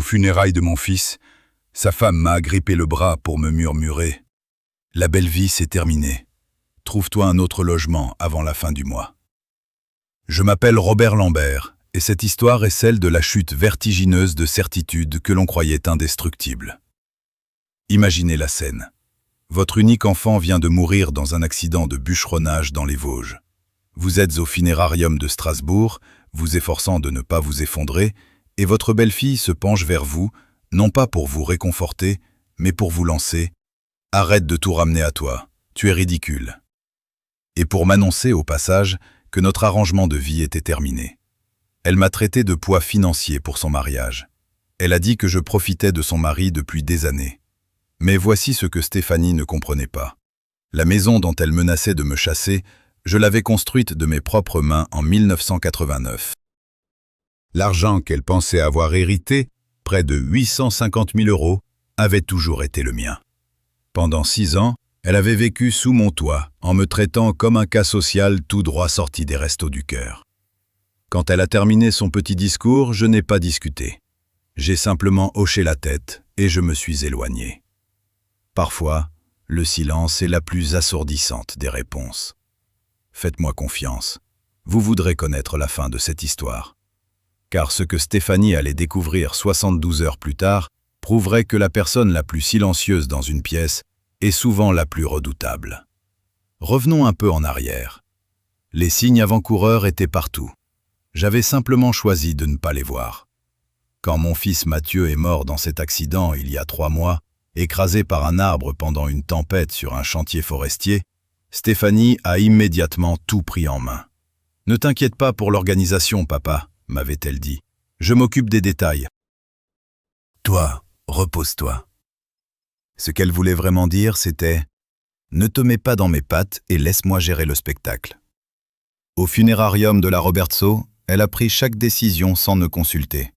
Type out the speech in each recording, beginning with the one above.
funérailles de mon fils, sa femme m'a agrippé le bras pour me murmurer « La belle vie, c'est terminé. Trouve-toi un autre logement avant la fin du mois. » Je m'appelle Robert Lambert, et cette histoire est celle de la chute vertigineuse de certitudes que l'on croyait indestructibles. Imaginez la scène. Votre unique enfant vient de mourir dans un accident de bûcheronnage dans les Vosges. Vous êtes au funérarium de Strasbourg, vous efforçant de ne pas vous effondrer, et votre belle-fille se penche vers vous, non pas pour vous réconforter, mais pour vous lancer « Arrête de tout ramener à toi, tu es ridicule ». Et pour m'annoncer au passage que notre arrangement de vie était terminé. Elle m'a traité de poids financier pour son mariage. Elle a dit que je profitais de son mari depuis des années. Mais voici ce que Stéphanie ne comprenait pas. La maison dont elle menaçait de me chasser, je l'avais construite de mes propres mains en 1989. L'argent qu'elle pensait avoir hérité, près de 850 000 €, avait toujours été le mien. Pendant 6 ans, elle avait vécu sous mon toit, en me traitant comme un cas social tout droit sorti des Restos du Cœur. Quand elle a terminé son petit discours, je n'ai pas discuté. J'ai simplement hoché la tête et je me suis éloigné. Parfois, le silence est la plus assourdissante des réponses. Faites-moi confiance, vous voudrez connaître la fin de cette histoire. Car ce que Stéphanie allait découvrir 72 heures plus tard prouverait que la personne la plus silencieuse dans une pièce est souvent la plus redoutable. Revenons un peu en arrière. Les signes avant-coureurs étaient partout. J'avais simplement choisi de ne pas les voir. Quand mon fils Mathieu est mort dans cet accident il y a 3 mois, écrasé par un arbre pendant une tempête sur un chantier forestier, Stéphanie a immédiatement tout pris en main. « Ne t'inquiète pas pour l'organisation, papa », m'avait-elle dit. « Je m'occupe des détails. »« Toi, repose-toi. » Ce qu'elle voulait vraiment dire, c'était « Ne te mets pas dans mes pattes et laisse-moi gérer le spectacle. » Au funérarium de la Robertsau, elle a pris chaque décision sans me consulter.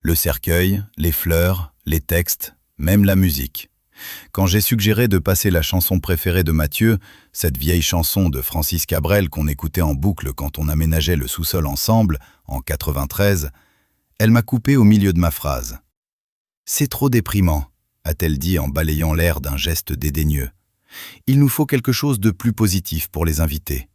Le cercueil, les fleurs, les textes, même la musique. Quand j'ai suggéré de passer la chanson préférée de Mathieu, cette vieille chanson de Francis Cabrel qu'on écoutait en boucle quand on aménageait le sous-sol ensemble, en 93, elle m'a coupé au milieu de ma phrase. « C'est trop déprimant », a-t-elle dit en balayant l'air d'un geste dédaigneux. « Il nous faut quelque chose de plus positif pour les invités. »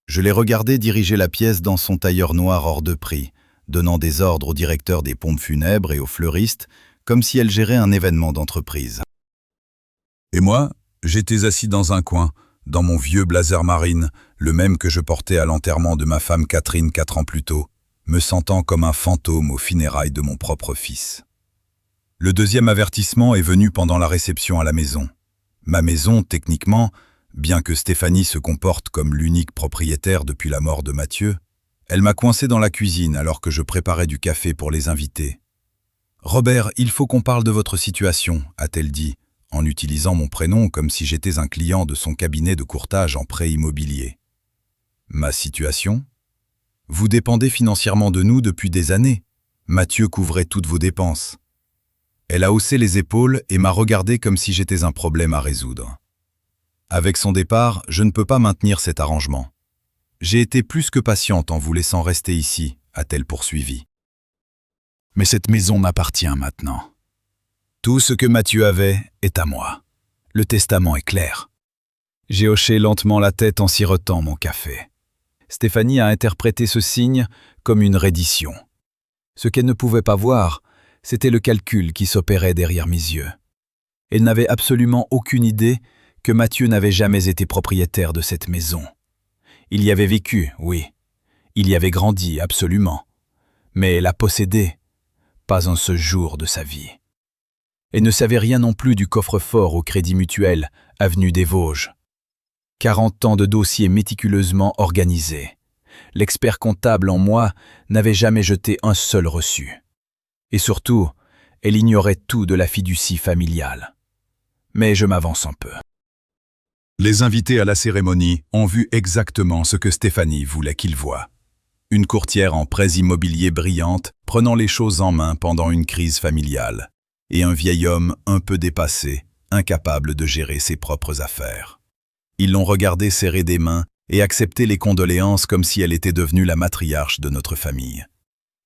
Je l'ai regardé diriger la pièce dans son tailleur noir hors de prix, donnant des ordres au directeur des pompes funèbres et aux fleuristes, comme si elle gérait un événement d'entreprise. Et moi, j'étais assis dans un coin, dans mon vieux blazer marine, le même que je portais à l'enterrement de ma femme Catherine 4 ans plus tôt, me sentant comme un fantôme aux funérailles de mon propre fils. Le deuxième avertissement est venu pendant la réception à la maison. Ma maison, techniquement, bien que Stéphanie se comporte comme l'unique propriétaire depuis la mort de Mathieu, elle m'a coincé dans la cuisine alors que je préparais du café pour les invités. « Robert, il faut qu'on parle de votre situation », a-t-elle dit, en utilisant mon prénom comme si j'étais un client de son cabinet de courtage en prêt immobilier. « Ma situation ? Vous dépendez financièrement de nous depuis des années. Mathieu couvrait toutes vos dépenses. » Elle a haussé les épaules et m'a regardé comme si j'étais un problème à résoudre. Avec son départ, je ne peux pas maintenir cet arrangement. J'ai été plus que patiente en vous laissant rester ici, a-t-elle poursuivi. Mais cette maison m'appartient maintenant. Tout ce que Mathieu avait est à moi. Le testament est clair. J'ai hoché lentement la tête en sirotant mon café. Stéphanie a interprété ce signe comme une reddition. Ce qu'elle ne pouvait pas voir, c'était le calcul qui s'opérait derrière mes yeux. Elle n'avait absolument aucune idée que Mathieu n'avait jamais été propriétaire de cette maison. Il y avait vécu, oui. Il y avait grandi, absolument. Mais la posséder, pas un seul jour de sa vie. Elle ne savait rien non plus du coffre-fort au Crédit Mutuel, avenue des Vosges. 40 ans de dossiers méticuleusement organisés. L'expert comptable en moi n'avait jamais jeté un seul reçu. Et surtout, elle ignorait tout de la fiducie familiale. Mais je m'avance un peu. Les invités à la cérémonie ont vu exactement ce que Stéphanie voulait qu'ils voient. Une courtière en prêts immobiliers brillante prenant les choses en main pendant une crise familiale, et un vieil homme un peu dépassé, incapable de gérer ses propres affaires. Ils l'ont regardée serrer des mains et accepter les condoléances comme si elle était devenue la matriarche de notre famille.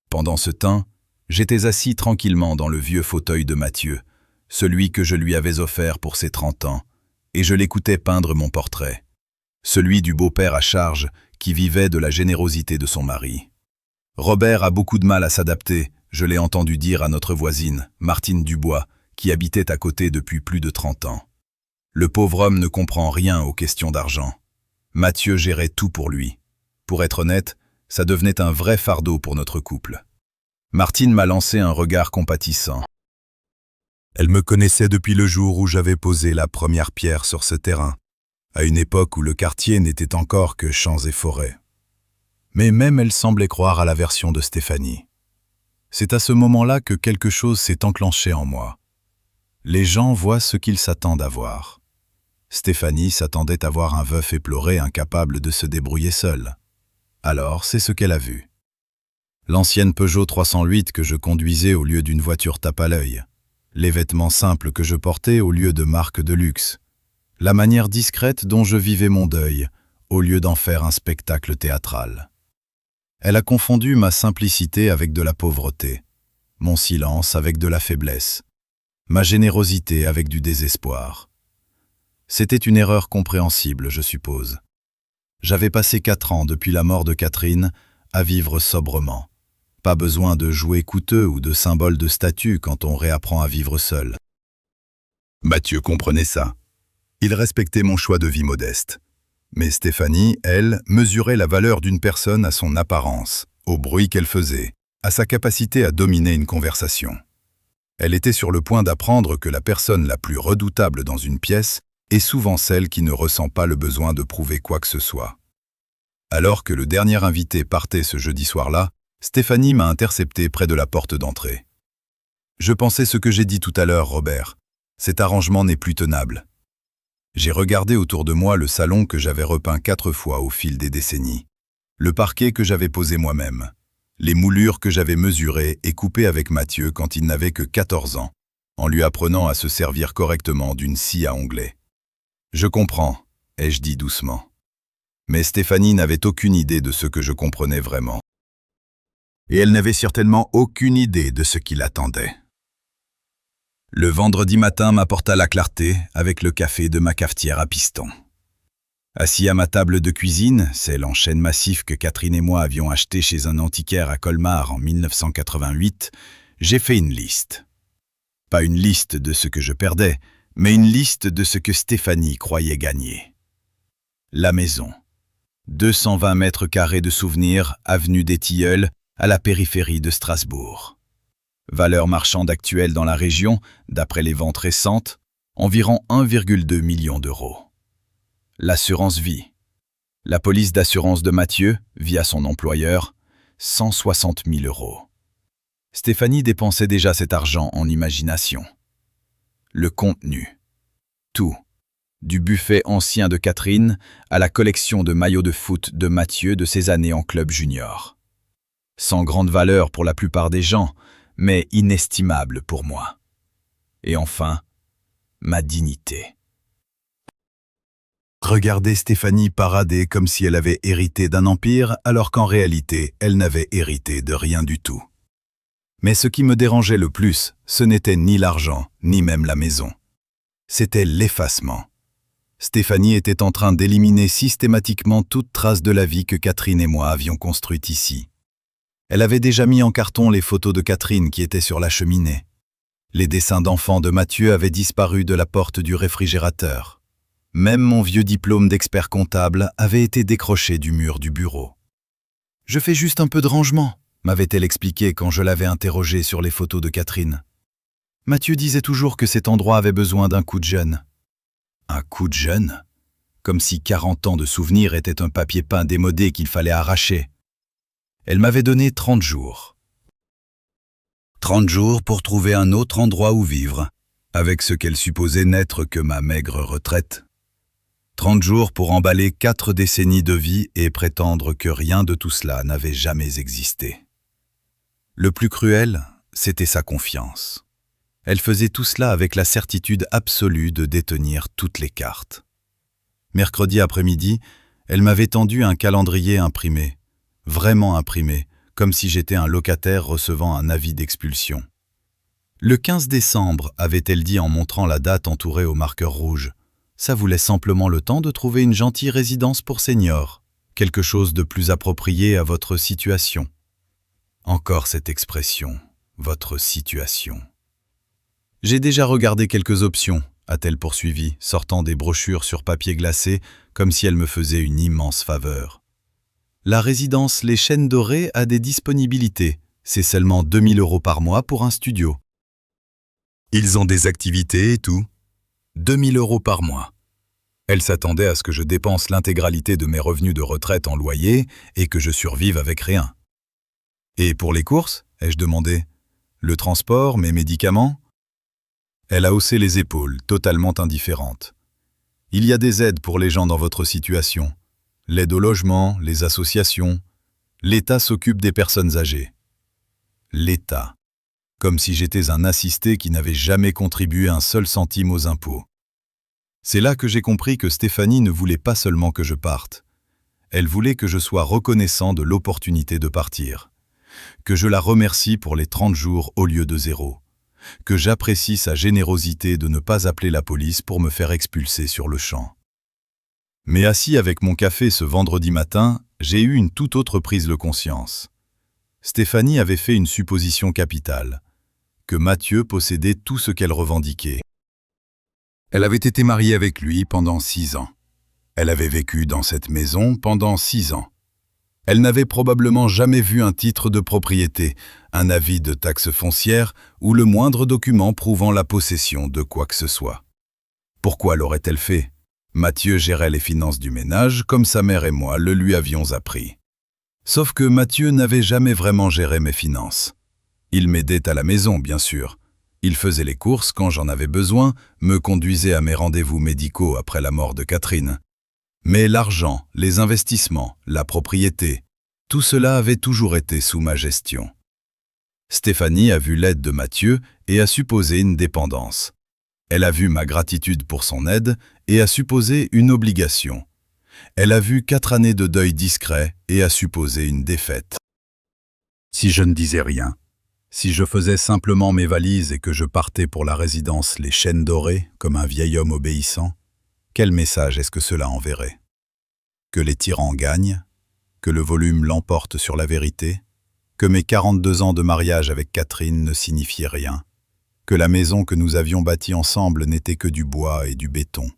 Pendant ce temps, J'étais assis tranquillement dans le vieux fauteuil de Mathieu, celui que je lui avais offert pour ses 30 ans, et je l'écoutais peindre mon portrait, celui du beau-père à charge qui vivait de la générosité de son mari. Robert a beaucoup de mal à s'adapter, je l'ai entendu dire à notre voisine, Martine Dubois, qui habitait à côté depuis plus de 30 ans. Le pauvre homme ne comprend rien aux questions d'argent. Mathieu gérait tout pour lui. Pour être honnête, ça devenait un vrai fardeau pour notre couple. Martine m'a lancé un regard compatissant. Elle me connaissait depuis le jour où j'avais posé la première pierre sur ce terrain, à une époque où le quartier n'était encore que champs et forêts. Mais même elle semblait croire à la version de Stéphanie. C'est à ce moment-là que quelque chose s'est enclenché en moi. Les gens voient ce qu'ils s'attendent à voir. Stéphanie s'attendait à voir un veuf éploré incapable de se débrouiller seul. Alors, c'est ce qu'elle a vu. L'ancienne Peugeot 308 que je conduisais au lieu d'une voiture tape à l'œil. Les vêtements simples que je portais au lieu de marques de luxe. La manière discrète dont je vivais mon deuil, au lieu d'en faire un spectacle théâtral. Elle a confondu ma simplicité avec de la pauvreté, mon silence avec de la faiblesse, ma générosité avec du désespoir. C'était une erreur compréhensible, je suppose. J'avais passé 4 ans depuis la mort de Catherine à vivre sobrement. Pas besoin de jouets coûteux ou de symboles de statut quand on réapprend à vivre seul. Mathieu comprenait ça. Il respectait mon choix de vie modeste. Mais Stéphanie, elle, mesurait la valeur d'une personne à son apparence, au bruit qu'elle faisait, à sa capacité à dominer une conversation. Elle était sur le point d'apprendre que la personne la plus redoutable dans une pièce est souvent celle qui ne ressent pas le besoin de prouver quoi que ce soit. Alors que le dernier invité partait ce jeudi soir-là, Stéphanie m'a intercepté près de la porte d'entrée. « Je pensais ce que j'ai dit tout à l'heure, Robert. Cet arrangement n'est plus tenable. » J'ai regardé autour de moi le salon que j'avais repeint 4 fois au fil des décennies, le parquet que j'avais posé moi-même, les moulures que j'avais mesurées et coupées avec Mathieu quand il n'avait que 14 ans, en lui apprenant à se servir correctement d'une scie à onglets. « Je comprends », ai-je dit doucement. Mais Stéphanie n'avait aucune idée de ce que je comprenais vraiment. Et elle n'avait certainement aucune idée de ce qui l'attendait. Le vendredi matin m'apporta la clarté avec le café de ma cafetière à piston. Assis à ma table de cuisine, celle en chêne massif que Catherine et moi avions acheté chez un antiquaire à Colmar en 1988, j'ai fait une liste. Pas une liste de ce que je perdais, mais une liste de ce que Stéphanie croyait gagner. La maison. 220 mètres carrés de souvenirs, avenue des Tilleuls, à la périphérie de Strasbourg. Valeur marchande actuelle dans la région, d'après les ventes récentes, environ 1,2 million d'euros. L'assurance vie. La police d'assurance de Mathieu, via son employeur, 160 000 euros. Stéphanie dépensait déjà cet argent en imagination. Le contenu. Tout. Du buffet ancien de Catherine à la collection de maillots de foot de Mathieu de ses années en club junior. Sans grande valeur pour la plupart des gens, mais inestimable pour moi. Et enfin, ma dignité. Regardez Stéphanie parader comme si elle avait hérité d'un empire, alors qu'en réalité, elle n'avait hérité de rien du tout. Mais ce qui me dérangeait le plus, ce n'était ni l'argent, ni même la maison. C'était l'effacement. Stéphanie était en train d'éliminer systématiquement toute trace de la vie que Catherine et moi avions construite ici. Elle avait déjà mis en carton les photos de Catherine qui étaient sur la cheminée. Les dessins d'enfants de Mathieu avaient disparu de la porte du réfrigérateur. Même mon vieux diplôme d'expert comptable avait été décroché du mur du bureau. « Je fais juste un peu de rangement », m'avait-elle expliqué quand je l'avais interrogée sur les photos de Catherine. Mathieu disait toujours que cet endroit avait besoin d'un coup de jeune. Un coup de jeune? Comme si 40 ans de souvenirs étaient un papier peint démodé qu'il fallait arracher. Elle m'avait donné 30 jours. 30 jours pour trouver un autre endroit où vivre, avec ce qu'elle supposait n'être que ma maigre retraite. 30 jours pour emballer 4 décennies de vie et prétendre que rien de tout cela n'avait jamais existé. Le plus cruel, c'était sa confiance. Elle faisait tout cela avec la certitude absolue de détenir toutes les cartes. Mercredi après-midi, elle m'avait tendu un calendrier imprimé, vraiment imprimé, comme si j'étais un locataire recevant un avis d'expulsion. Le 15 décembre, avait-elle dit en montrant la date entourée au marqueur rouge. Ça vous laisse simplement le temps de trouver une gentille résidence pour seniors, quelque chose de plus approprié à votre situation. Encore cette expression, votre situation. J'ai déjà regardé quelques options, a-t-elle poursuivi, sortant des brochures sur papier glacé, comme si elle me faisait une immense faveur. La résidence Les Chênes Dorés a des disponibilités. C'est seulement 2 000 € par mois pour un studio. Ils ont des activités et tout. 2 000 € par mois. Elle s'attendait à ce que je dépense l'intégralité de mes revenus de retraite en loyer et que je survive avec rien. Et pour les courses, ai-je demandé. Le transport, mes médicaments? Elle a haussé les épaules, totalement indifférente. Il y a des aides pour les gens dans votre situation. L'aide au logement, les associations. L'État s'occupe des personnes âgées. L'État. Comme si j'étais un assisté qui n'avait jamais contribué un seul centime aux impôts. C'est là que j'ai compris que Stéphanie ne voulait pas seulement que je parte. Elle voulait que je sois reconnaissant de l'opportunité de partir. Que je la remercie pour les 30 jours au lieu de 0. Que j'apprécie sa générosité de ne pas appeler la police pour me faire expulser sur le champ. Mais assis avec mon café ce vendredi matin, j'ai eu une toute autre prise de conscience. Stéphanie avait fait une supposition capitale. Que Mathieu possédait tout ce qu'elle revendiquait. Elle avait été mariée avec lui pendant 6 ans. Elle avait vécu dans cette maison pendant 6 ans. Elle n'avait probablement jamais vu un titre de propriété, un avis de taxe foncière ou le moindre document prouvant la possession de quoi que ce soit. Pourquoi l'aurait-elle fait? Mathieu gérait les finances du ménage comme sa mère et moi le lui avions appris. Sauf que Mathieu n'avait jamais vraiment géré mes finances. Il m'aidait à la maison, bien sûr. Il faisait les courses quand j'en avais besoin, me conduisait à mes rendez-vous médicaux après la mort de Catherine. Mais l'argent, les investissements, la propriété, tout cela avait toujours été sous ma gestion. Stéphanie a vu l'aide de Mathieu et a supposé une dépendance. Elle a vu ma gratitude pour son aide et a supposé une obligation. Elle a vu 4 années de deuil discret et a supposé une défaite. Si je ne disais rien, si je faisais simplement mes valises et que je partais pour la résidence Les Chênes Dorés comme un vieil homme obéissant, quel message est-ce que cela enverrait? Que les tyrans gagnent? Que le volume l'emporte sur la vérité? Que mes 42 ans de mariage avec Catherine ne signifiaient rien? Que la maison que nous avions bâtie ensemble n'était que du bois et du béton?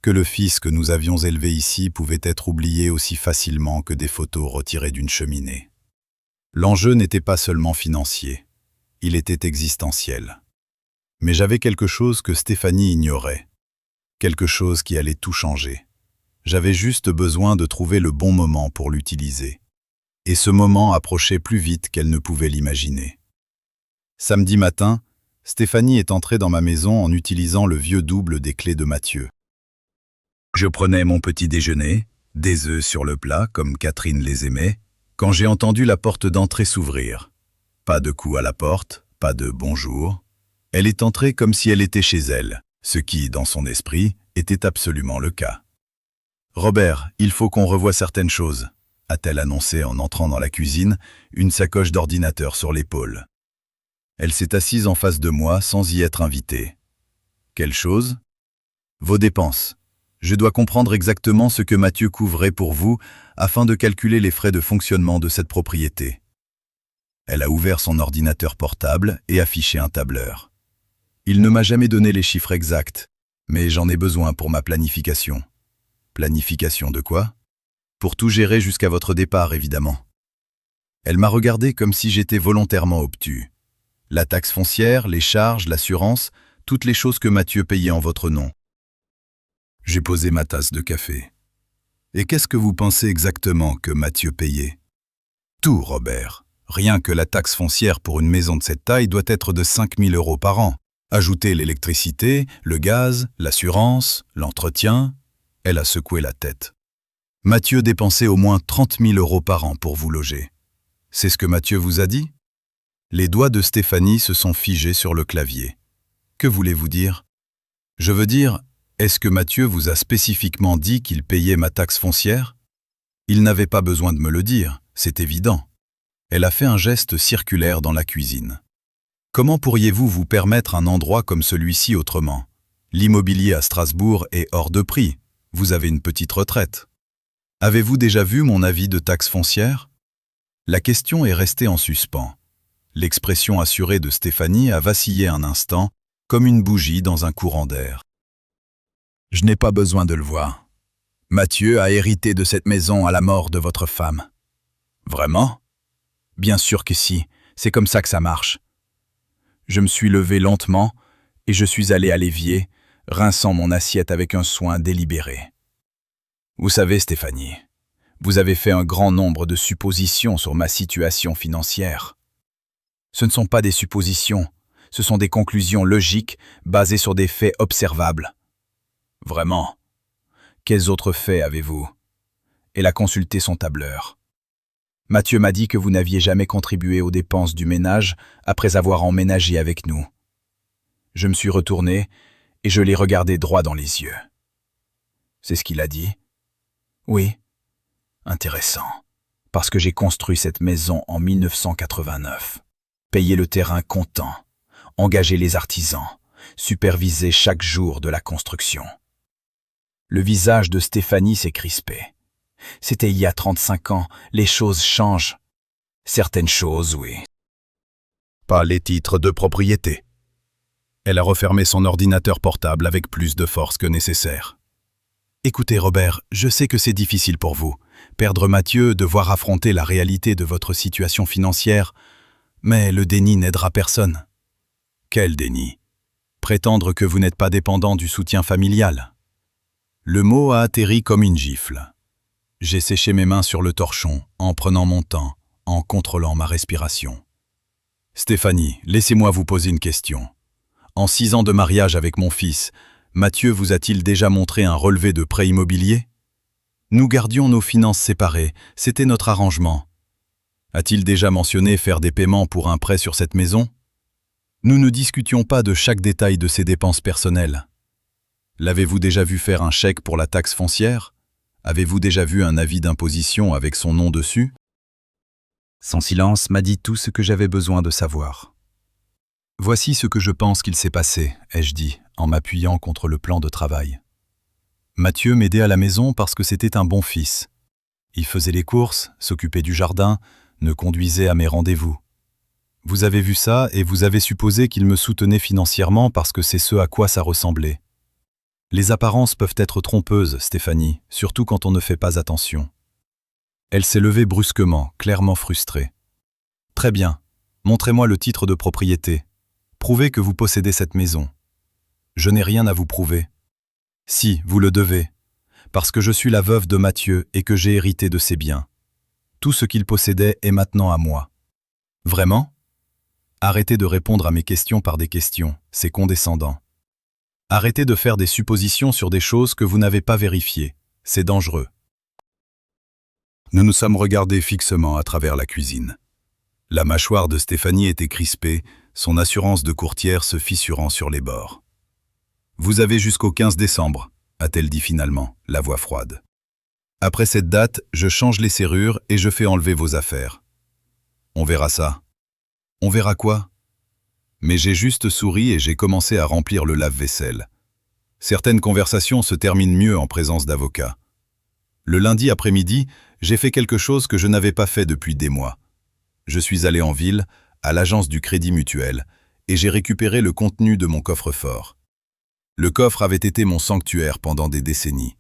Que le fils que nous avions élevé ici pouvait être oublié aussi facilement que des photos retirées d'une cheminée? L'enjeu n'était pas seulement financier, il était existentiel. Mais j'avais quelque chose que Stéphanie ignorait. Quelque chose qui allait tout changer. J'avais juste besoin de trouver le bon moment pour l'utiliser. Et ce moment approchait plus vite qu'elle ne pouvait l'imaginer. Samedi matin, Stéphanie est entrée dans ma maison en utilisant le vieux double des clés de Mathieu. Je prenais mon petit déjeuner, des œufs sur le plat comme Catherine les aimait, quand j'ai entendu la porte d'entrée s'ouvrir. Pas de coup à la porte, pas de bonjour. Elle est entrée comme si elle était chez elle, ce qui, dans son esprit, était absolument le cas. « Robert, il faut qu'on revoie certaines choses », a-t-elle annoncé en entrant dans la cuisine, une sacoche d'ordinateur sur l'épaule. Elle s'est assise en face de moi sans y être invitée. « Quelle chose ? » ?»« Vos dépenses. Je dois comprendre exactement ce que Mathieu couvrait pour vous afin de calculer les frais de fonctionnement de cette propriété. » Elle a ouvert son ordinateur portable et affiché un tableur. Il ne m'a jamais donné les chiffres exacts, mais j'en ai besoin pour ma planification. Planification de quoi? Pour tout gérer jusqu'à votre départ, évidemment. Elle m'a regardé comme si j'étais volontairement obtus. La taxe foncière, les charges, l'assurance, toutes les choses que Mathieu payait en votre nom. J'ai posé ma tasse de café. Et qu'est-ce que vous pensez exactement que Mathieu payait? Tout, Robert. Rien que la taxe foncière pour une maison de cette taille doit être de 5 000 € par an. Ajoutez l'électricité, le gaz, l'assurance, l'entretien. Elle a secoué la tête. Mathieu dépensait au moins 30 000 € par an pour vous loger. C'est ce que Mathieu vous a dit? Les doigts de Stéphanie se sont figés sur le clavier. Que voulez-vous dire? Je veux dire, est-ce que Mathieu vous a spécifiquement dit qu'il payait ma taxe foncière? Il n'avait pas besoin de me le dire, c'est évident. Elle a fait un geste circulaire dans la cuisine. Comment pourriez-vous vous permettre un endroit comme celui-ci autrement? L'immobilier à Strasbourg est hors de prix. Vous avez une petite retraite. Avez-vous déjà vu mon avis de taxe foncière? La question est restée en suspens. L'expression assurée de Stéphanie a vacillé un instant, comme une bougie dans un courant d'air. Je n'ai pas besoin de le voir. Mathieu a hérité de cette maison à la mort de votre femme. Vraiment? Bien sûr que si, c'est comme ça que ça marche. Je me suis levé lentement et je suis allé à l'évier, rinçant mon assiette avec un soin délibéré. Vous savez, Stéphanie, vous avez fait un grand nombre de suppositions sur ma situation financière. Ce ne sont pas des suppositions, ce sont des conclusions logiques basées sur des faits observables. Vraiment? Quels autres faits avez-vous? Elle a consulté son tableur. Mathieu m'a dit que vous n'aviez jamais contribué aux dépenses du ménage après avoir emménagé avec nous. Je me suis retourné et je l'ai regardé droit dans les yeux. C'est ce qu'il a dit? Oui. Intéressant. Parce que j'ai construit cette maison en 1989. Payé le terrain comptant, engagé les artisans, supervisé chaque jour de la construction. Le visage de Stéphanie s'est crispé. C'était il y a 35 ans, les choses changent. Certaines choses, oui. Pas les titres de propriété. Elle a refermé son ordinateur portable avec plus de force que nécessaire. Écoutez Robert, je sais que c'est difficile pour vous. Perdre Mathieu, devoir affronter la réalité de votre situation financière, mais le déni n'aidera personne. Quel déni? Prétendre que vous n'êtes pas dépendant du soutien familial. Le mot a atterri comme une gifle. J'ai séché mes mains sur le torchon, en prenant mon temps, en contrôlant ma respiration. Stéphanie, laissez-moi vous poser une question. En 6 ans de mariage avec mon fils, Mathieu vous a-t-il déjà montré un relevé de prêt immobilier? Nous gardions nos finances séparées, c'était notre arrangement. A-t-il déjà mentionné faire des paiements pour un prêt sur cette maison? Nous ne discutions pas de chaque détail de ses dépenses personnelles. L'avez-vous déjà vu faire un chèque pour la taxe foncière? Avez-vous déjà vu un avis d'imposition avec son nom dessus? Son silence m'a dit tout ce que j'avais besoin de savoir. Voici ce que je pense qu'il s'est passé, ai-je dit, en m'appuyant contre le plan de travail. Mathieu m'aidait à la maison parce que c'était un bon fils. Il faisait les courses, s'occupait du jardin, me conduisait à mes rendez-vous. Vous avez vu ça et vous avez supposé qu'il me soutenait financièrement parce que c'est ce à quoi ça ressemblait. Les apparences peuvent être trompeuses, Stéphanie, surtout quand on ne fait pas attention. Elle s'est levée brusquement, clairement frustrée. Très bien, montrez-moi le titre de propriété. Prouvez que vous possédez cette maison. Je n'ai rien à vous prouver. Si, vous le devez, parce que je suis la veuve de Mathieu et que j'ai hérité de ses biens. Tout ce qu'il possédait est maintenant à moi. Vraiment? Arrêtez de répondre à mes questions par des questions, c'est condescendant. Arrêtez de faire des suppositions sur des choses que vous n'avez pas vérifiées, c'est dangereux. Nous nous sommes regardés fixement à travers la cuisine. La mâchoire de Stéphanie était crispée, son assurance de courtière se fissurant sur les bords. « Vous avez jusqu'au 15 décembre, a-t-elle dit finalement, la voix froide. Après cette date, je change les serrures et je fais enlever vos affaires. On verra ça. On verra quoi? Mais j'ai juste souri et j'ai commencé à remplir le lave-vaisselle. Certaines conversations se terminent mieux en présence d'avocats. Le lundi après-midi, j'ai fait quelque chose que je n'avais pas fait depuis des mois. Je suis allé en ville, à l'agence du Crédit Mutuel, et j'ai récupéré le contenu de mon coffre-fort. Le coffre avait été mon sanctuaire pendant des décennies.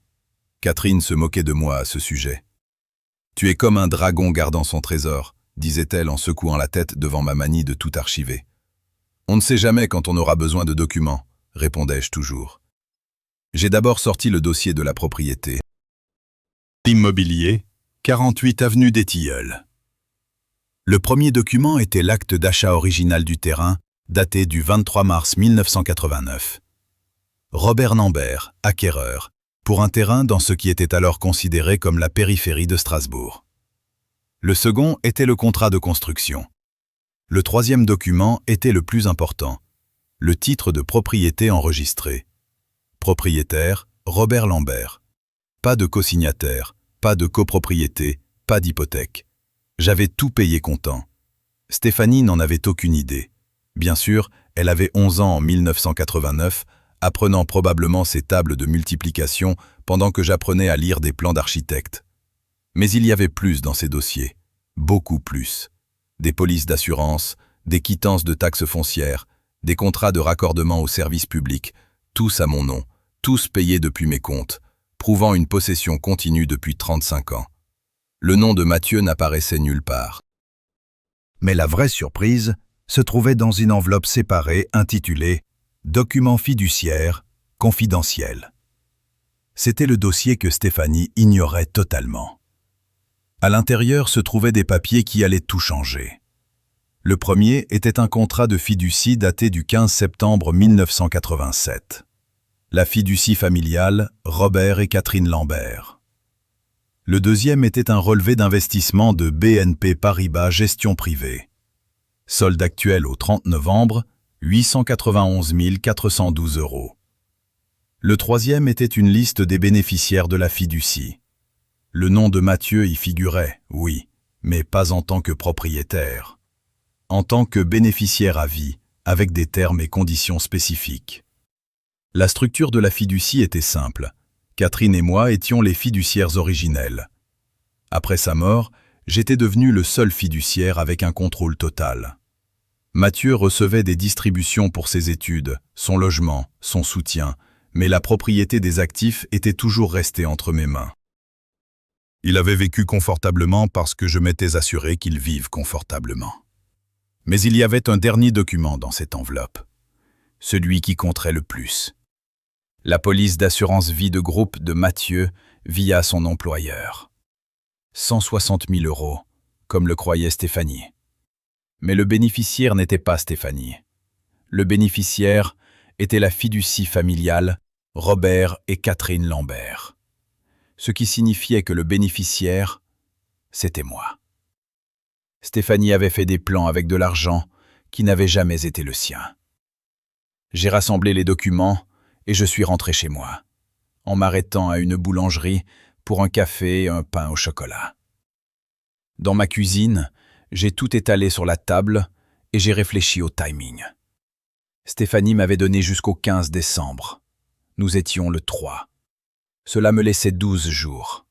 Catherine se moquait de moi à ce sujet. « Tu es comme un dragon gardant son trésor », disait-elle en secouant la tête devant ma manie de tout archiver. « On ne sait jamais quand on aura besoin de documents », répondais-je toujours. J'ai d'abord sorti le dossier de la propriété. Immobilier, 48 avenue des Tilleuls. Le premier document était l'acte d'achat original du terrain, daté du 23 mars 1989. Robert Lambert, acquéreur, pour un terrain dans ce qui était alors considéré comme la périphérie de Strasbourg. Le second était le contrat de construction. Le troisième document était le plus important, le titre de propriété enregistré. Propriétaire, Robert Lambert. Pas de co-signataire, pas de copropriété, pas d'hypothèque. J'avais tout payé comptant. Stéphanie n'en avait aucune idée. Bien sûr, elle avait 11 ans en 1989, apprenant probablement ses tables de multiplication pendant que j'apprenais à lire des plans d'architecte. Mais il y avait plus dans ces dossiers, beaucoup plus. Des polices d'assurance, des quittances de taxes foncières, des contrats de raccordement au service public, tous à mon nom, tous payés depuis mes comptes, prouvant une possession continue depuis 35 ans. Le nom de Mathieu n'apparaissait nulle part. Mais la vraie surprise se trouvait dans une enveloppe séparée intitulée « Documents fiduciaires confidentiels ». C'était le dossier que Stéphanie ignorait totalement. À l'intérieur se trouvaient des papiers qui allaient tout changer. Le premier était un contrat de fiducie daté du 15 septembre 1987. La fiducie familiale, Robert et Catherine Lambert. Le deuxième était un relevé d'investissement de BNP Paribas Gestion Privée. Solde actuel au 30 novembre, 891 412 €. Le troisième était une liste des bénéficiaires de la fiducie. Le nom de Mathieu y figurait, oui, mais pas en tant que propriétaire. En tant que bénéficiaire à vie, avec des termes et conditions spécifiques. La structure de la fiducie était simple. Catherine et moi étions les fiduciaires originels. Après sa mort, j'étais devenu le seul fiduciaire avec un contrôle total. Mathieu recevait des distributions pour ses études, son logement, son soutien, mais la propriété des actifs était toujours restée entre mes mains. Il avait vécu confortablement parce que je m'étais assuré qu'il vive confortablement. Mais il y avait un dernier document dans cette enveloppe, celui qui compterait le plus. La police d'assurance vie de groupe de Mathieu via son employeur. 160 000 €, comme le croyait Stéphanie. Mais le bénéficiaire n'était pas Stéphanie. Le bénéficiaire était la fiducie familiale, Robert et Catherine Lambert. Ce qui signifiait que le bénéficiaire, c'était moi. Stéphanie avait fait des plans avec de l'argent qui n'avait jamais été le sien. J'ai rassemblé les documents et je suis rentré chez moi, en m'arrêtant à une boulangerie pour un café et un pain au chocolat. Dans ma cuisine, j'ai tout étalé sur la table et j'ai réfléchi au timing. Stéphanie m'avait donné jusqu'au 15 décembre. Nous étions le 3. Cela me laissait 12 jours.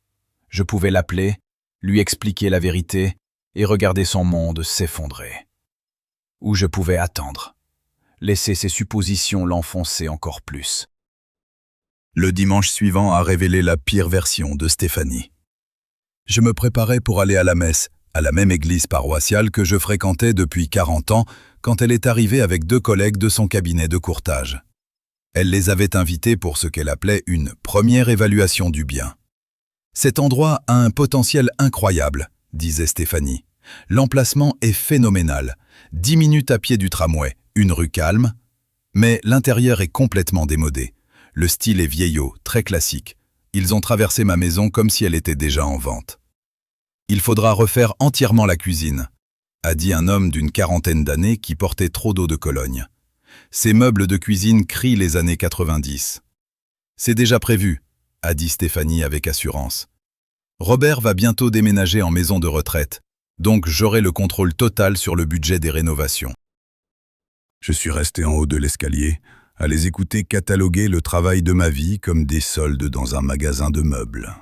Je pouvais l'appeler, lui expliquer la vérité et regarder son monde s'effondrer. Ou je pouvais attendre, laisser ses suppositions l'enfoncer encore plus. Le dimanche suivant a révélé la pire version de Stéphanie. Je me préparais pour aller à la messe, à la même église paroissiale que je fréquentais depuis 40 ans, quand elle est arrivée avec 2 collègues de son cabinet de courtage. Elle les avait invités pour ce qu'elle appelait une première évaluation du bien. Cet endroit a un potentiel incroyable, disait Stéphanie. L'emplacement est phénoménal. 10 minutes à pied du tramway, une rue calme, mais l'intérieur est complètement démodé. Le style est vieillot, très classique. Ils ont traversé ma maison comme si elle était déjà en vente. Il faudra refaire entièrement la cuisine, a dit un homme d'une 40aine d'années qui portait trop d'eau de Cologne. Ces meubles de cuisine crient les années 90. C'est déjà prévu, a dit Stéphanie avec assurance. Robert va bientôt déménager en maison de retraite, donc j'aurai le contrôle total sur le budget des rénovations. Je suis resté en haut de l'escalier, à les écouter cataloguer le travail de ma vie comme des soldes dans un magasin de meubles.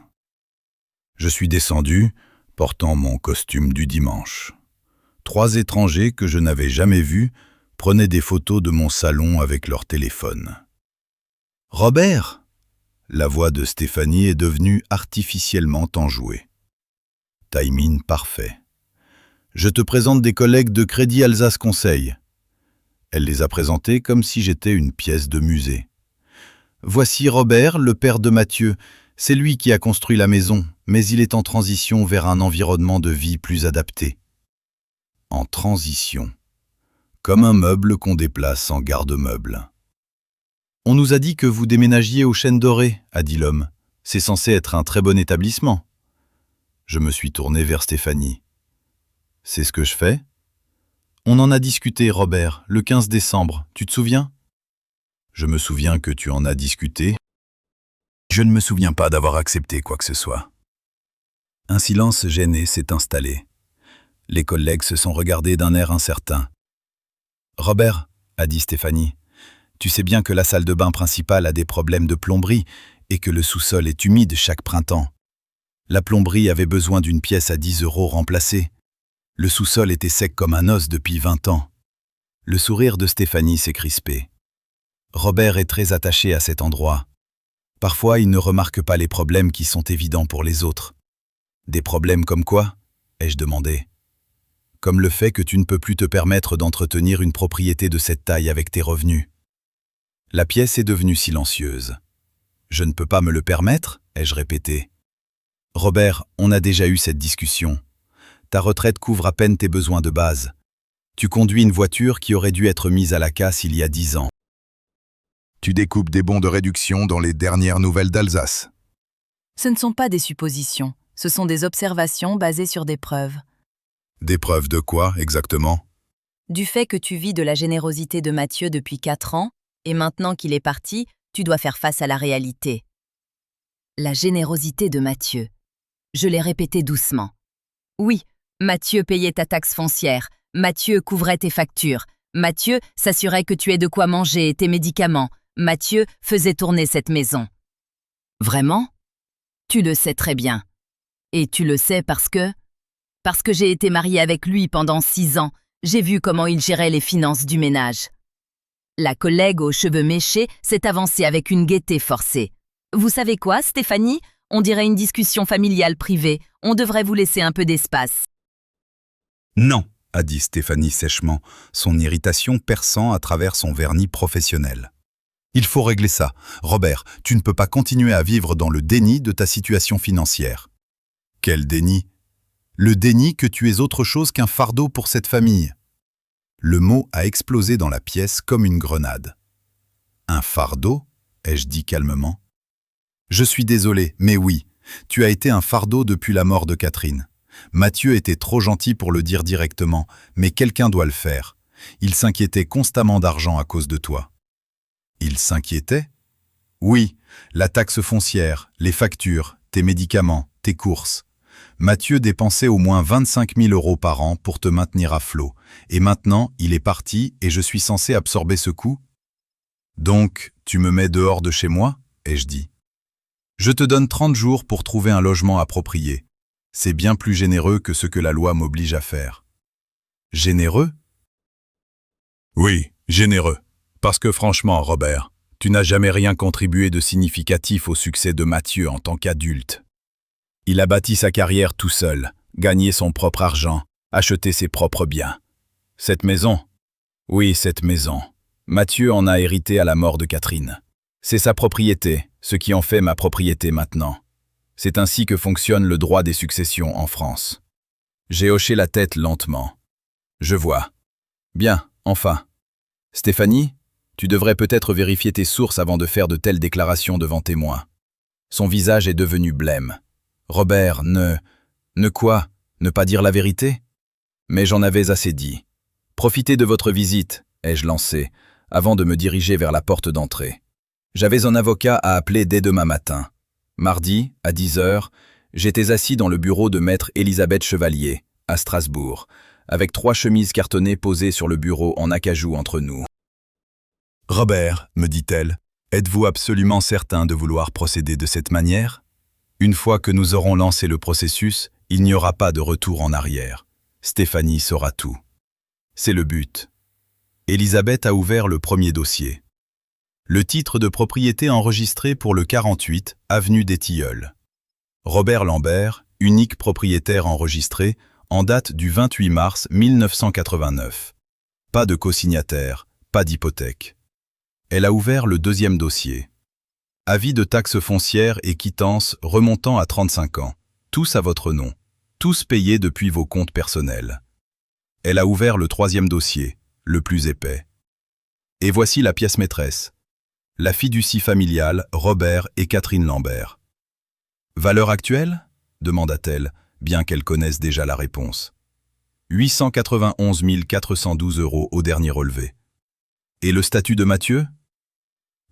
Je suis descendu, portant mon costume du dimanche. 3 étrangers que je n'avais jamais vus prenaient des photos de mon salon avec leur téléphone. « Robert !» La voix de Stéphanie est devenue artificiellement enjouée. Timing parfait. Je te présente des collègues de Crédit Alsace Conseil. Elle les a présentés comme si j'étais une pièce de musée. Voici Robert, le père de Mathieu. C'est lui qui a construit la maison, mais il est en transition vers un environnement de vie plus adapté. En transition. Comme un meuble qu'on déplace en garde-meuble. On nous a dit que vous déménagiez aux Chênes Dorées, a dit l'homme. C'est censé être un très bon établissement. Je me suis tourné vers Stéphanie. C'est ce que je fais ? On en a discuté, Robert, le 15 décembre, tu te souviens ? Je me souviens que tu en as discuté. Je ne me souviens pas d'avoir accepté quoi que ce soit. Un silence gêné s'est installé. Les collègues se sont regardés d'un air incertain. « Robert, » a dit Stéphanie, « tu sais bien que la salle de bain principale a des problèmes de plomberie et que le sous-sol est humide chaque printemps. La plomberie avait besoin d'une pièce à 10 € remplacée. Le sous-sol était sec comme un os depuis 20 ans. » Le sourire de Stéphanie s'est crispé. Robert est très attaché à cet endroit. Parfois, il ne remarque pas les problèmes qui sont évidents pour les autres. « Des problèmes comme quoi ?» ai-je demandé. « Comme le fait que tu ne peux plus te permettre d'entretenir une propriété de cette taille avec tes revenus. » La pièce est devenue silencieuse. « Je ne peux pas me le permettre ?» ai-je répété. « Robert, on a déjà eu cette discussion. Ta retraite couvre à peine tes besoins de base. Tu conduis une voiture qui aurait dû être mise à la casse il y a 10 ans. Tu découpes des bons de réduction dans les dernières nouvelles d'Alsace. Ce ne sont pas des suppositions, ce sont des observations basées sur des preuves. Des preuves de quoi, exactement? Du fait que tu vis de la générosité de Mathieu depuis 4 ans, et maintenant qu'il est parti, tu dois faire face à la réalité. La générosité de Mathieu. Je l'ai répété doucement. Oui, Mathieu payait ta taxe foncière, Mathieu couvrait tes factures, Mathieu s'assurait que tu aies de quoi manger et tes médicaments, Mathieu faisait tourner cette maison. Vraiment? Tu le sais très bien. Et tu le sais parce que j'ai été mariée avec lui pendant 6 ans, j'ai vu comment il gérait les finances du ménage. La collègue aux cheveux méchés s'est avancée avec une gaieté forcée. Vous savez quoi, Stéphanie? On dirait une discussion familiale privée, on devrait vous laisser un peu d'espace. Non, a dit Stéphanie sèchement, son irritation perçant à travers son vernis professionnel. Il faut régler ça. Robert, tu ne peux pas continuer à vivre dans le déni de ta situation financière. Quel déni? Le déni que tu es autre chose qu'un fardeau pour cette famille. Le mot a explosé dans la pièce comme une grenade. Un fardeau? Ai-je dit calmement. Je suis désolé, mais oui, tu as été un fardeau depuis la mort de Catherine. Mathieu était trop gentil pour le dire directement, mais quelqu'un doit le faire. Il s'inquiétait constamment d'argent à cause de toi. Il s'inquiétait? Oui, la taxe foncière, les factures, tes médicaments, tes courses. Mathieu dépensait au moins 25 000 € par an pour te maintenir à flot, et maintenant il est parti et je suis censé absorber ce coût? Donc, tu me mets dehors de chez moi? Ai-je dit. Je te donne 30 jours pour trouver un logement approprié. C'est bien plus généreux que ce que la loi m'oblige à faire. Généreux? Oui, généreux. Parce que franchement, Robert, tu n'as jamais rien contribué de significatif au succès de Mathieu en tant qu'adulte. Il a bâti sa carrière tout seul, gagné son propre argent, acheté ses propres biens. Cette maison? Oui, cette maison. Mathieu en a hérité à la mort de Catherine. C'est sa propriété, ce qui en fait ma propriété maintenant. C'est ainsi que fonctionne le droit des successions en France. J'ai hoché la tête lentement. Je vois. Bien, enfin. Stéphanie, tu devrais peut-être vérifier tes sources avant de faire de telles déclarations devant témoins. Son visage est devenu blême. Robert, ne quoi? Ne pas dire la vérité? Mais j'en avais assez dit. Profitez de votre visite, ai-je lancé, avant de me diriger vers la porte d'entrée. J'avais un avocat à appeler dès demain matin. Mardi, à 10 h, j'étais assis dans le bureau de maître Elisabeth Chevalier, à Strasbourg, avec 3 chemises cartonnées posées sur le bureau en acajou entre nous. « Robert, me dit-elle, êtes-vous absolument certain de vouloir procéder de cette manière? Une fois que nous aurons lancé le processus, il n'y aura pas de retour en arrière. Stéphanie saura tout. C'est le but. » Elisabeth a ouvert le premier dossier. Le titre de propriété enregistré pour le 48, avenue des Tilleuls. Robert Lambert, unique propriétaire enregistré, en date du 28 mars 1989. Pas de co-signataire, pas d'hypothèque. Elle a ouvert le deuxième dossier. Avis de taxes foncières et quittances remontant à 35 ans. Tous à votre nom. Tous payés depuis vos comptes personnels. Elle a ouvert le troisième dossier, le plus épais. Et voici la pièce maîtresse. La fiducie familiale, Robert et Catherine Lambert. Valeur actuelle? Demanda-t-elle, bien qu'elle connaisse déjà la réponse. 891 412 € au dernier relevé. Et le statut de Mathieu?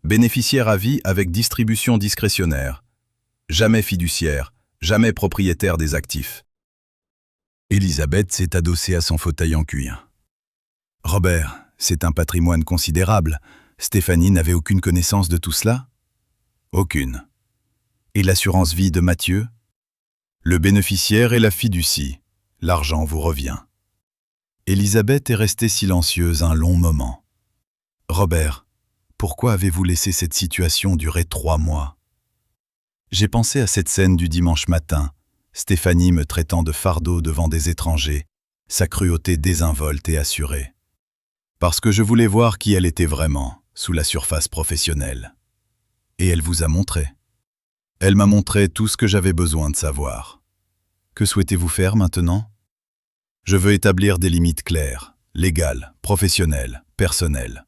Bénéficiaire à vie avec distribution discrétionnaire. Jamais fiduciaire, jamais propriétaire des actifs. Elisabeth s'est adossée à son fauteuil en cuir. Robert, c'est un patrimoine considérable. Stéphanie n'avait aucune connaissance de tout cela? Aucune. Et l'assurance vie de Mathieu? Le bénéficiaire est la fiducie. L'argent vous revient. Elisabeth est restée silencieuse un long moment. Robert, pourquoi avez-vous laissé cette situation durer 3 mois? J'ai pensé à cette scène du dimanche matin, Stéphanie me traitant de fardeau devant des étrangers, sa cruauté désinvolte et assurée. Parce que je voulais voir qui elle était vraiment, sous la surface professionnelle. Et elle vous a montré. Elle m'a montré tout ce que j'avais besoin de savoir. Que souhaitez-vous faire maintenant? Je veux établir des limites claires, légales, professionnelles, personnelles.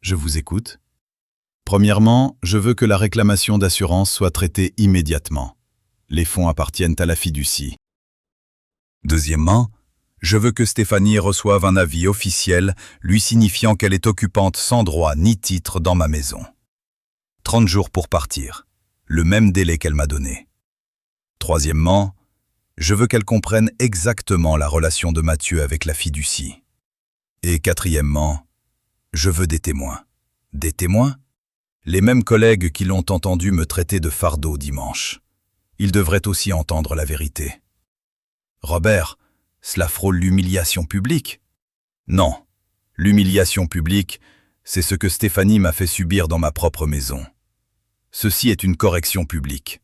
Je vous écoute. Premièrement, je veux que la réclamation d'assurance soit traitée immédiatement. Les fonds appartiennent à la fiducie. Deuxièmement, je veux que Stéphanie reçoive un avis officiel lui signifiant qu'elle est occupante sans droit ni titre dans ma maison. 30 jours pour partir, le même délai qu'elle m'a donné. Troisièmement, je veux qu'elle comprenne exactement la relation de Mathieu avec la fiducie. Et quatrièmement, je veux des témoins. Des témoins? Les mêmes collègues qui l'ont entendu me traiter de fardeau dimanche. Ils devraient aussi entendre la vérité. Robert, cela frôle l'humiliation publique? Non, l'humiliation publique, c'est ce que Stéphanie m'a fait subir dans ma propre maison. Ceci est une correction publique.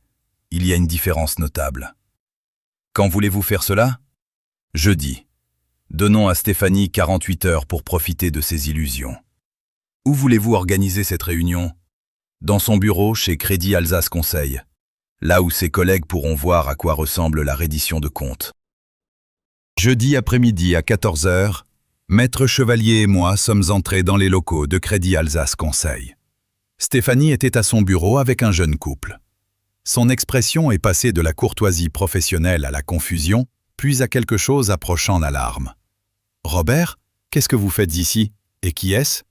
Il y a une différence notable. Quand voulez-vous faire cela? Jeudi. Donnons à Stéphanie 48 heures pour profiter de ses illusions. Où voulez-vous organiser cette réunion? Dans son bureau chez Crédit Alsace Conseil, là où ses collègues pourront voir à quoi ressemble la reddition de comptes. Jeudi après-midi à 14 heures, Maître Chevalier et moi sommes entrés dans les locaux de Crédit Alsace Conseil. Stéphanie était à son bureau avec un jeune couple. Son expression est passée de la courtoisie professionnelle à la confusion, puis à quelque chose approchant la larme. « Robert, qu'est-ce que vous faites ici? Et qui est-ce? »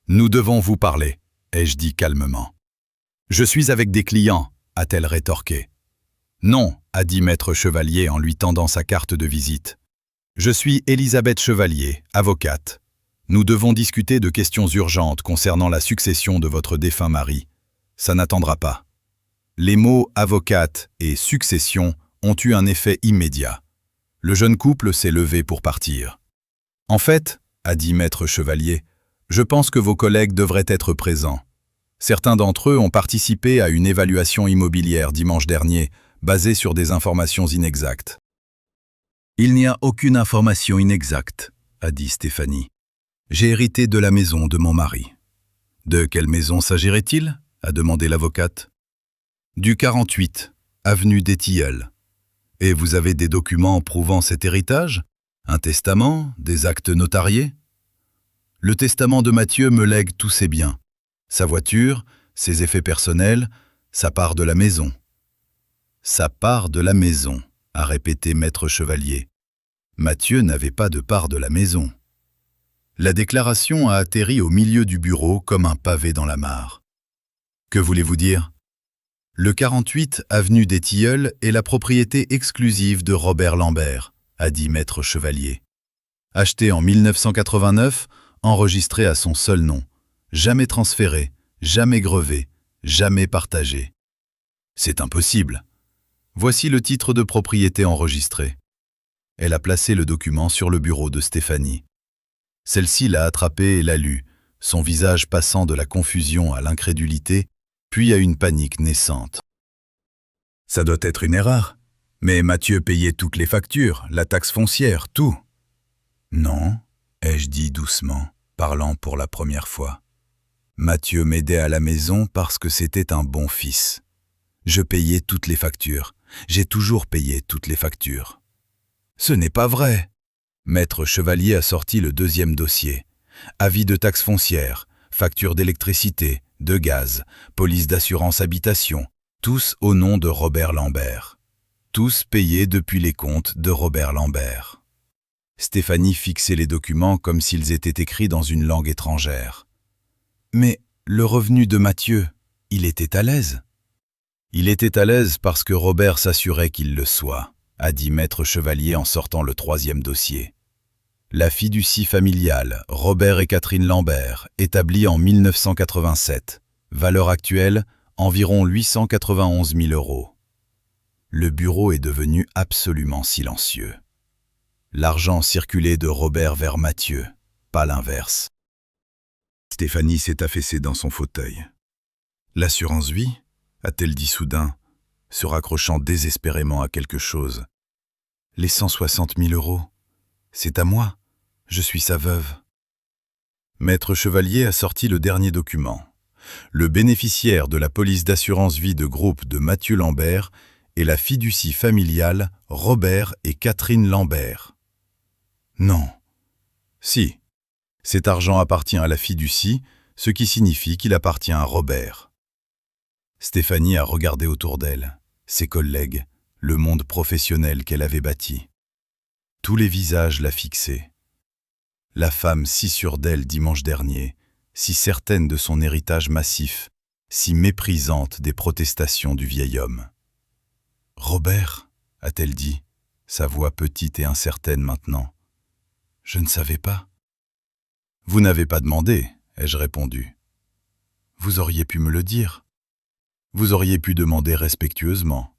« Nous devons vous parler, ai-je dit calmement. « Je suis avec des clients, a-t-elle rétorqué. « Non, a dit Maître Chevalier en lui tendant sa carte de visite. « Je suis Elisabeth Chevalier, avocate. Nous devons discuter de questions urgentes concernant la succession de votre défunt mari. Ça n'attendra pas. » Les mots « avocate » et « succession » ont eu un effet immédiat. Le jeune couple s'est levé pour partir. « En fait, a dit Maître Chevalier, je pense que vos collègues devraient être présents. Certains d'entre eux ont participé à une évaluation immobilière dimanche dernier, basée sur des informations inexactes. » Il n'y a aucune information inexacte, a dit Stéphanie. J'ai hérité de la maison de mon mari. De quelle maison s'agirait-il? A demandé l'avocate. Du 48, avenue des Tilleuls. Et vous avez des documents prouvant cet héritage? Un testament? Des actes notariés? Le testament de Mathieu me lègue tous ses biens. Sa voiture, ses effets personnels, sa part de la maison. Sa part de la maison, a répété Maître Chevalier. Mathieu n'avait pas de part de la maison. La déclaration a atterri au milieu du bureau comme un pavé dans la mare. Que voulez-vous dire? Le 48 avenue des Tilleuls est la propriété exclusive de Robert Lambert, a dit Maître Chevalier. Acheté en 1989, enregistré à son seul nom, jamais transféré, jamais grevé, jamais partagé. C'est impossible. Voici le titre de propriété enregistré. Elle a placé le document sur le bureau de Stéphanie. Celle-ci l'a attrapé et l'a lu, son visage passant de la confusion à l'incrédulité, puis à une panique naissante. Ça doit être une erreur. Mais Mathieu payait toutes les factures, la taxe foncière, tout. Non, ai-je dit doucement, parlant pour la première fois. Mathieu m'aidait à la maison parce que c'était un bon fils. Je payais toutes les factures. J'ai toujours payé toutes les factures. Ce n'est pas vrai. Maître Chevalier a sorti le deuxième dossier. Avis de taxe foncière, facture d'électricité, de gaz, police d'assurance habitation, tous au nom de Robert Lambert. Tous payés depuis les comptes de Robert Lambert. Stéphanie fixait les documents comme s'ils étaient écrits dans une langue étrangère. Mais le revenu de Mathieu, il était à l'aise. Il était à l'aise parce que Robert s'assurait qu'il le soit, a dit Maître Chevalier en sortant le 3e dossier. La fiducie familiale, Robert et Catherine Lambert, établie en 1987. Valeur actuelle, environ 891 000 €. Le bureau est devenu absolument silencieux. L'argent circulait de Robert vers Mathieu, pas l'inverse. Stéphanie s'est affaissée dans son fauteuil. L'assurance vie, a-t-elle dit soudain, se raccrochant désespérément à quelque chose. Les 160 000 €, c'est à moi, je suis sa veuve. Maître Chevalier a sorti le dernier document. Le bénéficiaire de la police d'assurance vie de groupe de Mathieu Lambert est la fiducie familiale Robert et Catherine Lambert. Non. Si. Cet argent appartient à la fiducie, ce qui signifie qu'il appartient à Robert. Stéphanie a regardé autour d'elle, ses collègues, le monde professionnel qu'elle avait bâti. Tous les visages la fixaient. La femme si sûre d'elle dimanche dernier, si certaine de son héritage massif, si méprisante des protestations du vieil homme. « Robert » a-t-elle dit, sa voix petite et incertaine maintenant. « Je ne savais pas. »« Vous n'avez pas demandé, » ai-je répondu. « Vous auriez pu me le dire. Vous auriez pu demander respectueusement.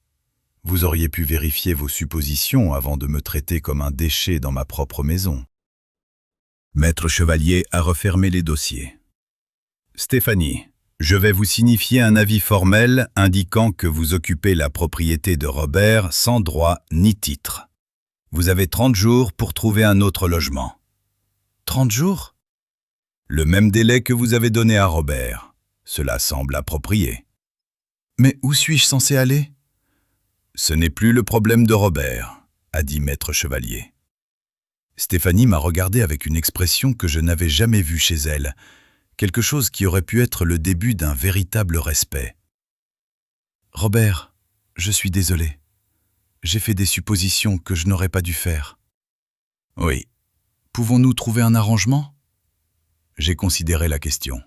Vous auriez pu vérifier vos suppositions avant de me traiter comme un déchet dans ma propre maison. » Maître Chevalier a refermé les dossiers. « Stéphanie, je vais vous signifier un avis formel indiquant que vous occupez la propriété de Robert sans droit ni titre. Vous avez 30 jours pour trouver un autre logement. » 30 jours ? Le même délai que vous avez donné à Robert. Cela semble approprié. Mais où suis-je censé aller ? Ce n'est plus le problème de Robert, a dit Maître Chevalier. Stéphanie m'a regardé avec une expression que je n'avais jamais vue chez elle, quelque chose qui aurait pu être le début d'un véritable respect. Robert, je suis désolé. J'ai fait des suppositions que je n'aurais pas dû faire. Oui. Pouvons-nous trouver un arrangement ? J'ai considéré la question.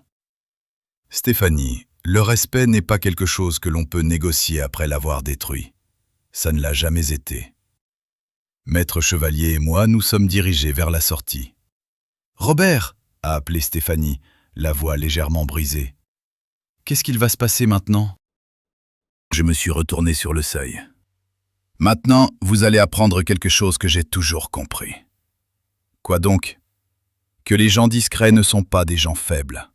Stéphanie, le respect n'est pas quelque chose que l'on peut négocier après l'avoir détruit. Ça ne l'a jamais été. Maître Chevalier et moi nous sommes dirigés vers la sortie. « Robert !» a appelé Stéphanie, la voix légèrement brisée. « Qu'est-ce qu'il va se passer maintenant ?» Je me suis retourné sur le seuil. « Maintenant, vous allez apprendre quelque chose que j'ai toujours compris. » « Quoi donc ? Que les gens discrets ne sont pas des gens faibles.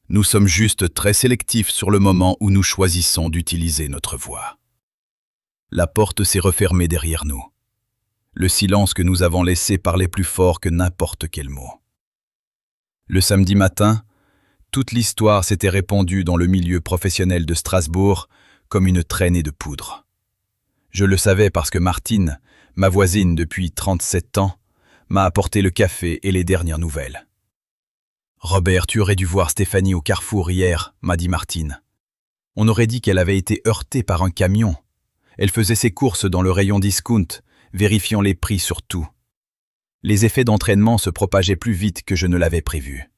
Nous sommes juste très sélectifs sur le moment où nous choisissons d'utiliser notre voix. » La porte s'est refermée derrière nous. Le silence que nous avons laissé parlait plus fort que n'importe quel mot. Le samedi matin, toute l'histoire s'était répandue dans le milieu professionnel de Strasbourg comme une traînée de poudre. Je le savais parce que Martine, ma voisine depuis 37 ans, m'a apporté le café et les dernières nouvelles. « Robert, tu aurais dû voir Stéphanie au carrefour hier, » m'a dit Martine. On aurait dit qu'elle avait été heurtée par un camion. Elle faisait ses courses dans le rayon discount, vérifiant les prix sur tout. Les effets d'entraînement se propageaient plus vite que je ne l'avais prévu.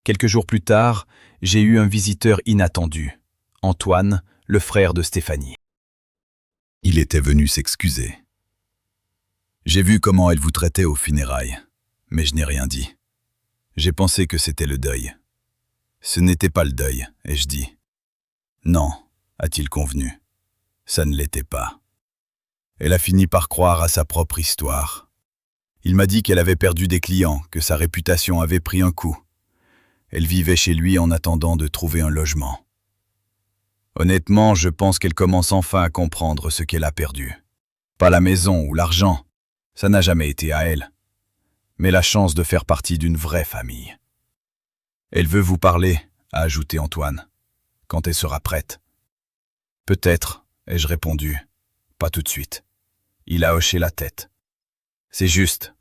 Quelques jours plus tard, j'ai eu un visiteur inattendu, Antoine, le frère de Stéphanie. Il était venu s'excuser. J'ai vu comment elle vous traitait aux funérailles, mais je n'ai rien dit. J'ai pensé que c'était le deuil. Ce n'était pas le deuil, ai-je dit. Non, a-t-il convenu. Ça ne l'était pas. Elle a fini par croire à sa propre histoire. Il m'a dit qu'elle avait perdu des clients, que sa réputation avait pris un coup. Elle vivait chez lui en attendant de trouver un logement. Honnêtement, je pense qu'elle commence enfin à comprendre ce qu'elle a perdu. Pas la maison ou l'argent, ça n'a jamais été à elle, mais la chance de faire partie d'une vraie famille. Elle veut vous parler, a ajouté Antoine, quand elle sera prête. Peut-être, ai-je répondu, pas tout de suite. Il a hoché la tête. C'est juste.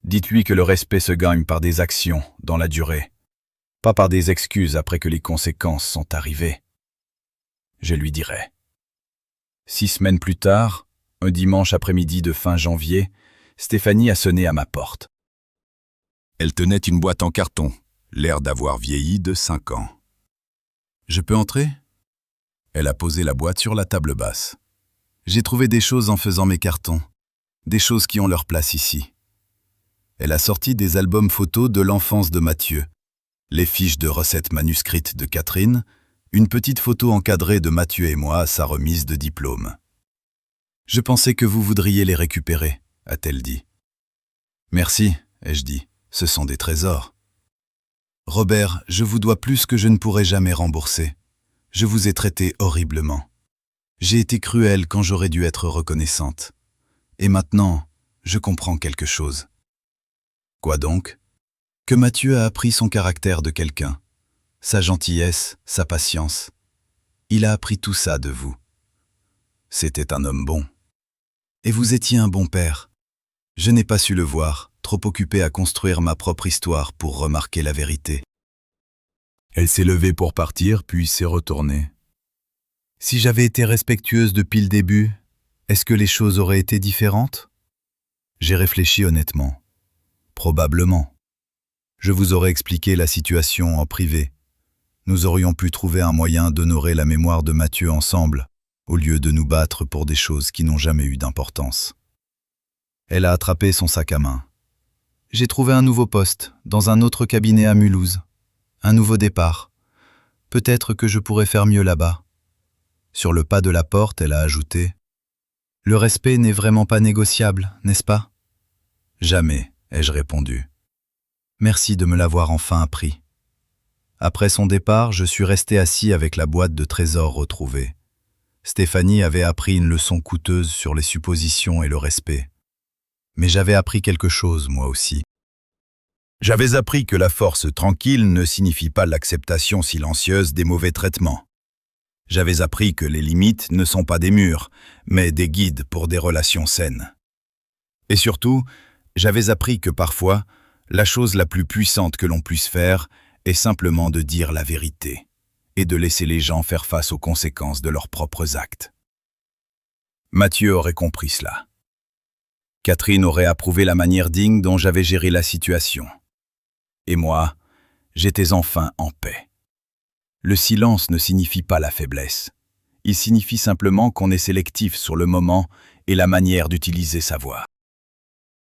Dites-lui que le respect se gagne par des actions dans la durée, pas par des excuses après que les conséquences sont arrivées. Je lui dirai. 6 semaines plus tard, un dimanche après-midi de fin janvier, Stéphanie a sonné à ma porte. Elle tenait une boîte en carton, l'air d'avoir vieilli de 5 ans. « Je peux entrer ?» Elle a posé la boîte sur la table basse. « J'ai trouvé des choses en faisant mes cartons. Des choses qui ont leur place ici. Elle a sorti des albums photos de l'enfance de Mathieu, les fiches de recettes manuscrites de Catherine, une petite photo encadrée de Mathieu et moi à sa remise de diplôme. « Je pensais que vous voudriez les récupérer », a-t-elle dit. « Merci », ai-je dit, « ce sont des trésors. »« Robert, je vous dois plus que je ne pourrai jamais rembourser. Je vous ai traité horriblement. J'ai été cruelle quand j'aurais dû être reconnaissante. Et maintenant, je comprends quelque chose. » « Quoi donc ? » Que Mathieu a appris son caractère de quelqu'un, sa gentillesse, sa patience. Il a appris tout ça de vous. C'était un homme bon. Et vous étiez un bon père. Je n'ai pas su le voir, trop occupé à construire ma propre histoire pour remarquer la vérité. Elle s'est levée pour partir, puis s'est retournée. Si j'avais été respectueuse depuis le début, est-ce que les choses auraient été différentes ? J'ai réfléchi honnêtement. Probablement. Je vous aurais expliqué la situation en privé. Nous aurions pu trouver un moyen d'honorer la mémoire de Mathieu ensemble, au lieu de nous battre pour des choses qui n'ont jamais eu d'importance. Elle a attrapé son sac à main. J'ai trouvé un nouveau poste, dans un autre cabinet à Mulhouse. Un nouveau départ. Peut-être que je pourrais faire mieux là-bas. Sur le pas de la porte, elle a ajouté « Le respect n'est vraiment pas négociable, n'est-ce pas ?»« Jamais », ai-je répondu. « Merci de me l'avoir enfin appris. » Après son départ, je suis resté assis avec la boîte de trésors retrouvée. Stéphanie avait appris une leçon coûteuse sur les suppositions et le respect. Mais j'avais appris quelque chose, moi aussi. J'avais appris que la force tranquille ne signifie pas l'acceptation silencieuse des mauvais traitements. J'avais appris que les limites ne sont pas des murs, mais des guides pour des relations saines. Et surtout, j'avais appris que parfois, la chose la plus puissante que l'on puisse faire est simplement de dire la vérité et de laisser les gens faire face aux conséquences de leurs propres actes. Mathieu aurait compris cela. Catherine aurait approuvé la manière digne dont j'avais géré la situation. Et moi, j'étais enfin en paix. Le silence ne signifie pas la faiblesse. Il signifie simplement qu'on est sélectif sur le moment et la manière d'utiliser sa voix.